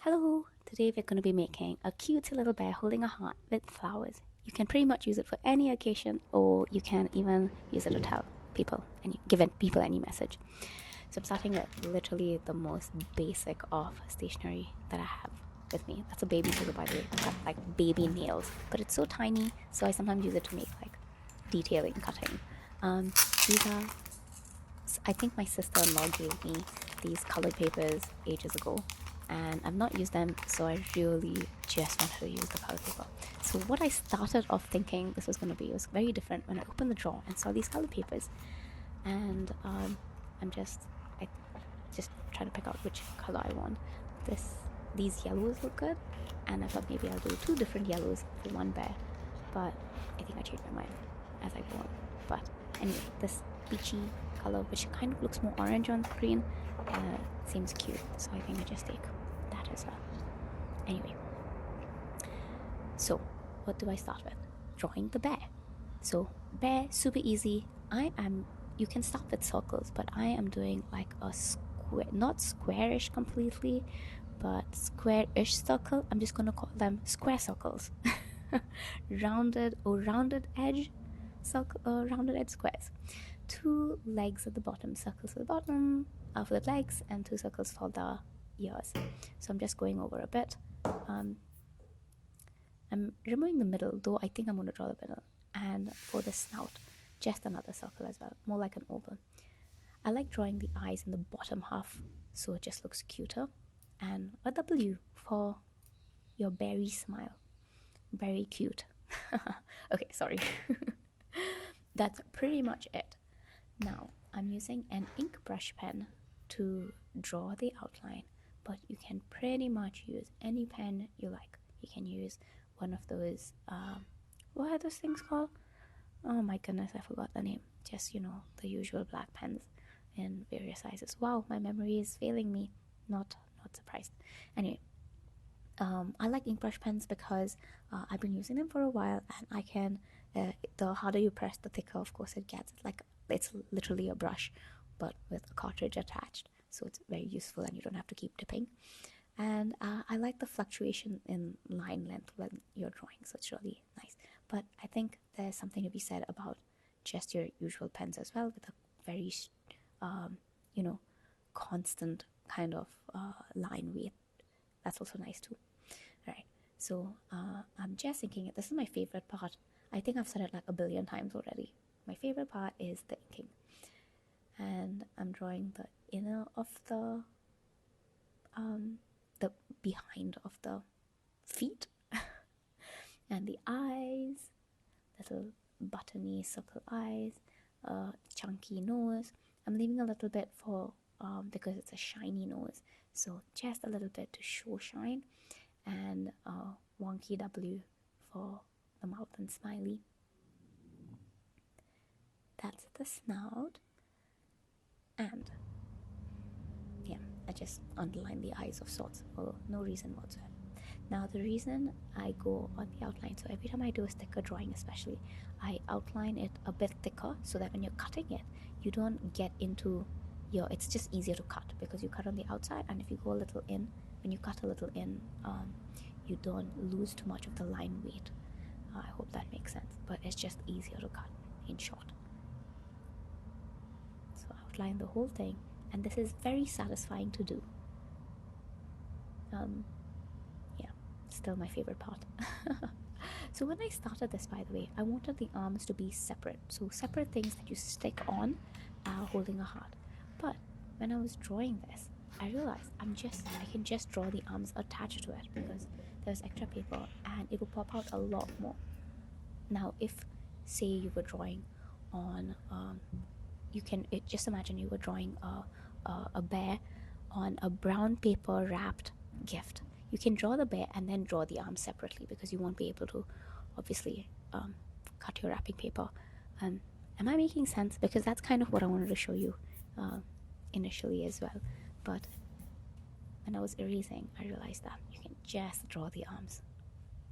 Hello! Today we're going to be making a cute little bear holding a heart with flowers. You can pretty much use it for any occasion, or you can even use it to tell people and people any message. So I'm starting with literally the most basic of stationery that I have with me. That's a baby finger, by the way. It's got like baby nails, but it's so tiny, so I sometimes use it to make like detailing, cutting. Um, these are I think my sister-in-law gave me these colored papers ages ago, and I've not used them, so I really just wanted to use the colored paper. So what I started off thinking this was going to be was very different when I opened the drawer and saw these colored papers, and I'm I just trying to pick out which color I want. These yellows look good, and I thought maybe I'll do two different yellows for one bear, but I think I changed my mind as I go on. But anyway, this peachy color, which kind of looks more orange on screen, seems cute, so I think I just take that as well. Anyway, so what do I start with? Drawing the bear. So bear, super easy. You can start with circles, but I am doing like a square, not squarish completely, but square-ish circle. I'm just gonna call them square circles. Rounded edge circle, rounded edge squares. Two legs at the bottom, circles at the bottom for the legs, and two circles for the ears. So I'm just going over a bit. I'm removing the middle, though I think I'm going to draw the middle. And for the snout, just another circle as well, more like an oval. I like drawing the eyes in the bottom half, so it just looks cuter. And a W for your berry smile. Very cute. Okay, sorry. That's pretty much it. Now, I'm using an ink brush pen to draw the outline, but you can pretty much use any pen you like. You can use one of those, what are those things called? Oh my goodness, I forgot the name. Just, the usual black pens in various sizes. Wow, my memory is failing me. Not surprised. Anyway, I like ink brush pens because I've been using them for a while, and I can. The harder you press, the thicker, of course, it gets. It's literally a brush, but with a cartridge attached, so it's very useful, and you don't have to keep dipping. And I like the fluctuation in line length when you're drawing, so it's really nice. But I think there's something to be said about just your usual pens as well, with a very, um, you know, constant kind of line weight. That's also nice too. Right. So I'm just thinking this is my favorite part. I think I've said it like a billion times already. My favorite part is the inking. And I'm drawing the inner of the behind of the feet and the eyes, little buttony circle eyes, chunky nose. I'm leaving a little bit for because it's a shiny nose, so just a little bit to show shine, and wonky W for the mouth and smiley. That's the snout, and yeah, I just underline the eyes of sorts for no reason whatsoever. Now the reason I go on the outline, so every time I do a sticker drawing especially, I outline it a bit thicker so that when you're cutting it, you don't get into it's just easier to cut because you cut on the outside, and if you go a little in, when you cut a little in, you don't lose too much of the line weight. I hope that makes sense, but it's just easier to cut, in short. So outline the whole thing, and this is very satisfying to do. Yeah, still my favorite part. So when I started this, by the way, I wanted the arms to be separate, so separate things that you stick on holding a heart. But when I was drawing this, I realized I can just draw the arms attached to it because there's extra paper, and it will pop out a lot more. Now if, say, you were drawing on just imagine you were drawing a bear on a brown paper wrapped gift. You can draw the bear and then draw the arms separately because you won't be able to obviously cut your wrapping paper. Am I making sense? Because that's kind of what I wanted to show you initially as well. But when I was erasing, I realized that you can just draw the arms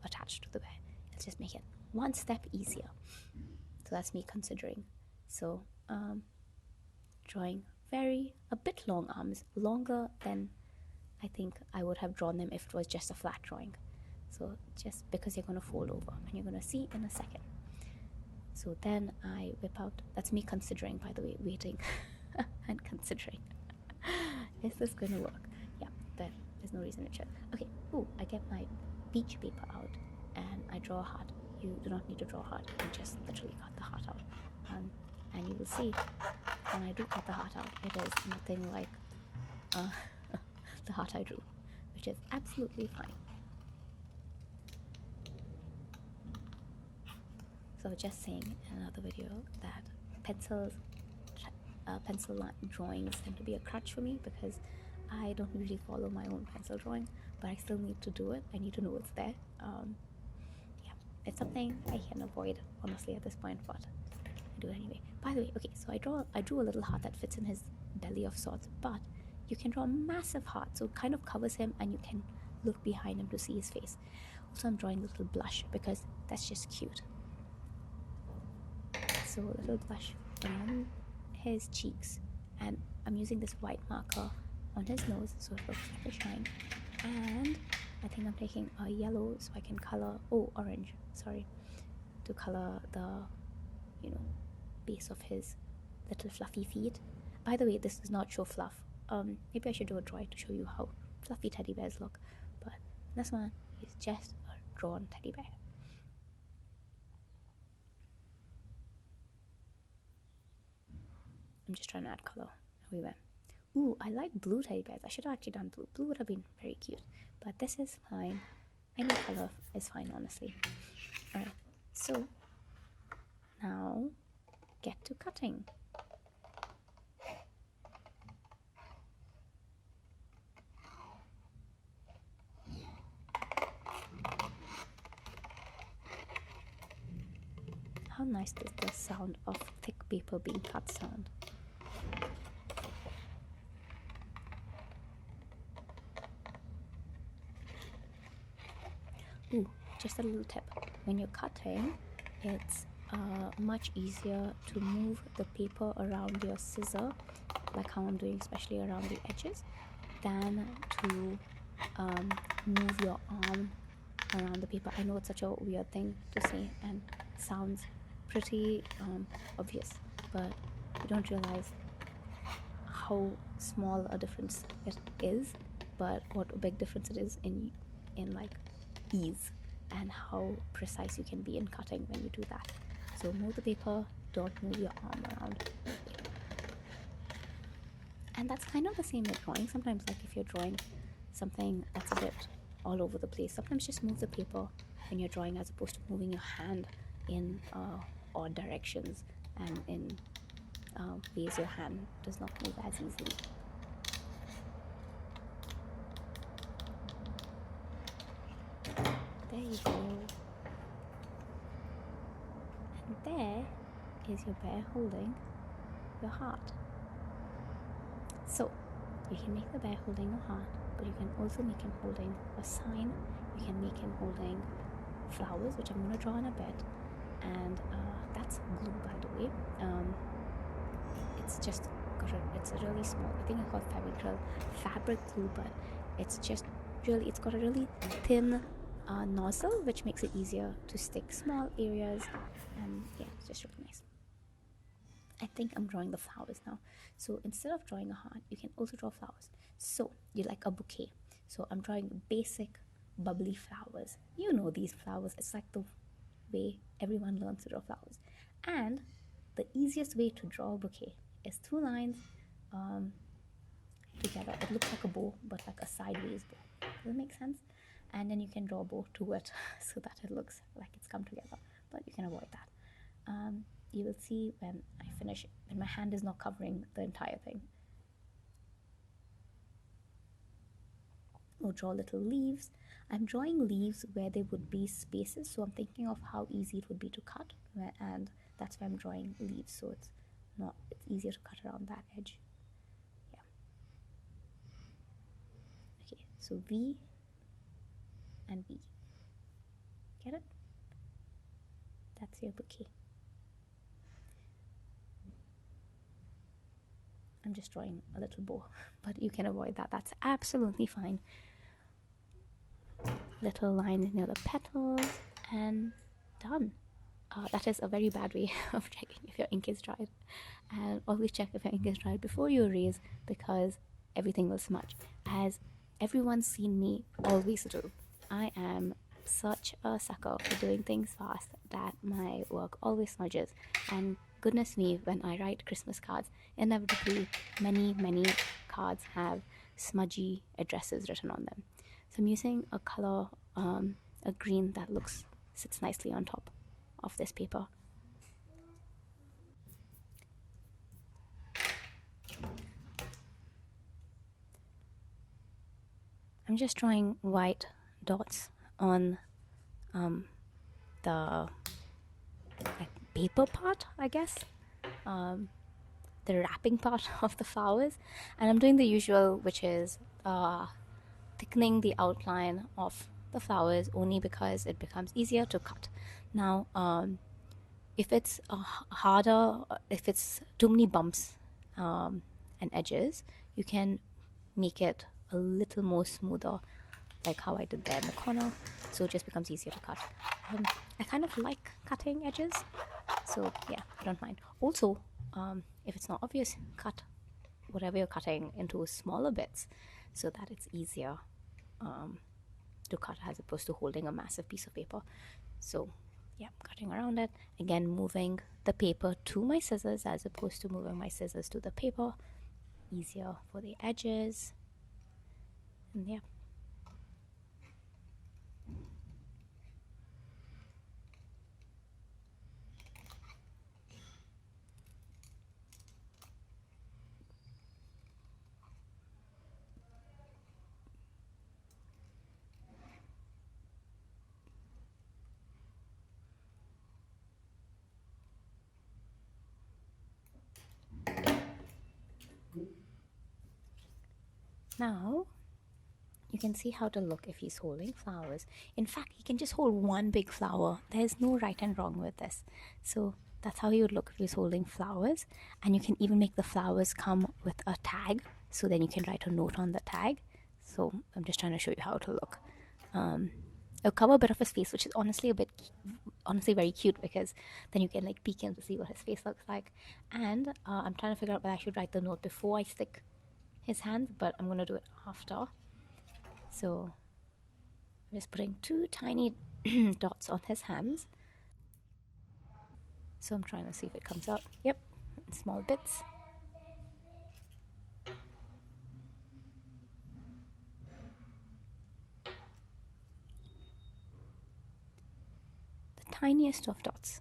attached to the bear. Let's just make it one step easier. So that's me considering. So drawing a bit long arms, longer than I think I would have drawn them if it was just a flat drawing. So just because you're going to fold over, and you're going to see in a second. So then I whip out, that's me considering, by the way, waiting and considering. Is this going to work? Yeah, but there's no reason it should. Okay, I get my beach paper out and I draw a heart. You do not need to draw a heart, you just literally cut the heart out. And you will see when I do cut the heart out, it is nothing like the heart I drew, which is absolutely fine. So just saying in another video that pencil line drawings tend to be a crutch for me because I don't usually follow my own pencil drawing, but I still need to do it. I need to know it's there. Yeah, it's something I can avoid honestly at this point, but I do it anyway. By the way, okay, so I drew a little heart that fits in his belly of sorts, but you can draw a massive heart, so it kind of covers him and you can look behind him to see his face. Also, I'm drawing a little blush because that's just cute. So a little blush on his cheeks, and I'm using this white marker on his nose so it looks like a shine. And I think I'm taking a yellow so I can color, orange, sorry, to color the, base of his little fluffy feet. By the way, this does not show fluff. Maybe I should do a drawing to show you how fluffy teddy bears look, but this one is just a drawn teddy bear. I'm just trying to add color everywhere. I like blue teddy bears. I should have actually done blue. Blue would have been very cute, but this is fine. Any color is fine, honestly. Alright, so now get to cutting. How nice does the sound of thick paper being cut sound? Just a little tip. When you're cutting, it's much easier to move the paper around your scissor, like how I'm doing, especially around the edges, than to move your arm around the paper. I know it's such a weird thing to say and sounds pretty obvious, but you don't realize how small a difference it is, but what a big difference it is in like ease and how precise you can be in cutting when you do that. So move the paper, don't move your arm around. And that's kind of the same with drawing. Sometimes, like if you're drawing something that's a bit all over the place, sometimes just move the paper when you're drawing as opposed to moving your hand in odd directions and in ways your hand does not move as easily. There you go. And there is your bear holding your heart. So you can make the bear holding a heart, but you can also make him holding a sign. You can make him holding flowers, which I'm going to draw in a bit. And that's glue, by the way. It's just it's a really small, I think it's called fabric glue, but it's just really, it's got a really thin nozzle, which makes it easier to stick small areas, and yeah, it's just really nice. I think I'm drawing the flowers now. So instead of drawing a heart, you can also draw flowers. So you like a bouquet. So I'm drawing basic bubbly flowers. You know these flowers. It's like the way everyone learns to draw flowers. And the easiest way to draw a bouquet is 2 lines together. It looks like a bow, but like a sideways bow. Does it make sense? And then you can draw a bow to it so that it looks like it's come together, but you can avoid that. You will see when I finish, when my hand is not covering the entire thing. We'll draw little leaves. I'm drawing leaves where there would be spaces, so I'm thinking of how easy it would be to cut, and that's why I'm drawing leaves, so it's easier to cut around that edge. Yeah. Okay, so V and V. Get it? That's your bouquet. I'm just drawing a little bow, but you can avoid that. That's absolutely fine. Little lines near the petals, and done. That is a very bad way of checking if your ink is dried. And always check if your ink is dried before you erase, because everything will smudge. As everyone's seen me always do, I am such a sucker for doing things fast that my work always smudges. And goodness me, when I write Christmas cards, inevitably many cards have smudgy addresses written on them. So I'm using a color, a green that sits nicely on top of this paper. I'm just drawing white dots on the paper part, I guess, the wrapping part of the flowers, and I'm doing the usual, which is thickening the outline of the flowers, only because it becomes easier to cut. Now, if it's harder, if it's too many bumps and edges, you can make it a little more smoother, like how I did there in the corner, so it just becomes easier to cut. I kind of like cutting edges, so yeah, I don't mind. Also, if it's not obvious, cut whatever you're cutting into smaller bits so that it's easier to cut, as opposed to holding a massive piece of paper. So yeah, cutting around it, again moving the paper to my scissors as opposed to moving my scissors to the paper, easier for the edges. And yeah, now you can see how to look if he's holding flowers. In fact, he can just hold one big flower. There's no right and wrong with this. So that's how he would look if he was holding flowers. And you can even make the flowers come with a tag, so then you can write a note on the tag. So I'm just trying to show you how to look. I'll cover a bit of his face, which is honestly very cute, because then you can like peek in to see what his face looks like. And I'm trying to figure out whether I should write the note before I stick his hands, but I'm gonna do it after. So I'm just putting 2 tiny dots on his hands. So I'm trying to see if it comes out. Yep, in small bits. The tiniest of dots.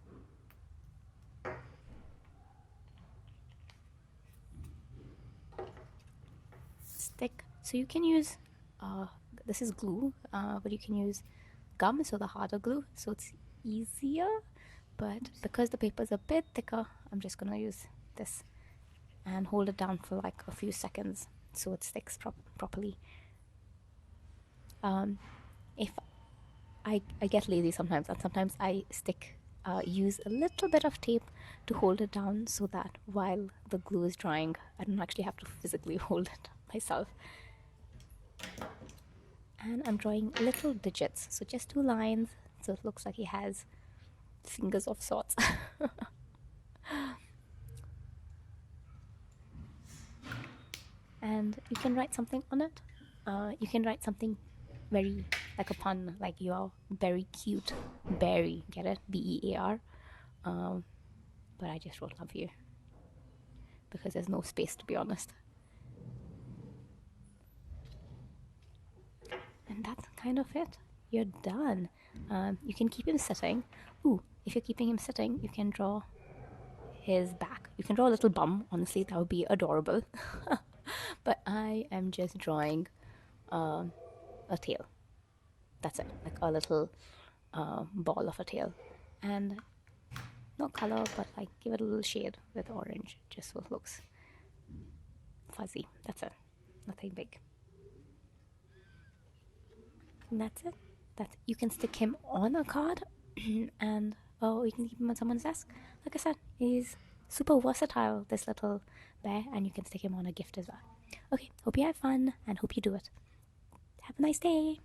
Stick. So you can use, this is glue, but you can use gum, so the harder glue, so it's easier. But because the paper is a bit thicker, I'm just gonna use this and hold it down for like a few seconds so it sticks properly. If I get lazy sometimes, and sometimes I use a little bit of tape to hold it down, so that while the glue is drying, I don't actually have to physically hold it myself. And I'm drawing little digits, so just 2 lines, so it looks like he has fingers of sorts. And you can write something on it. You can write something very like a pun, like you're very cute berry, get it? Bear. But I just wrote love you because there's no space, to be honest. And that's kind of it. You're done. You can keep him sitting. Ooh, if you're keeping him sitting, you can draw his back. You can draw a little bum. Honestly, that would be adorable. But I am just drawing a tail. That's it, like a little ball of a tail. And no color, but like give it a little shade with orange, just so it looks fuzzy. That's it. Nothing big. And that's it. You can stick him on a card, and you can keep him on someone's desk. Like I said, he's super versatile, this little bear, and you can stick him on a gift as well. Okay, hope you have fun and hope you do it. Have a nice day.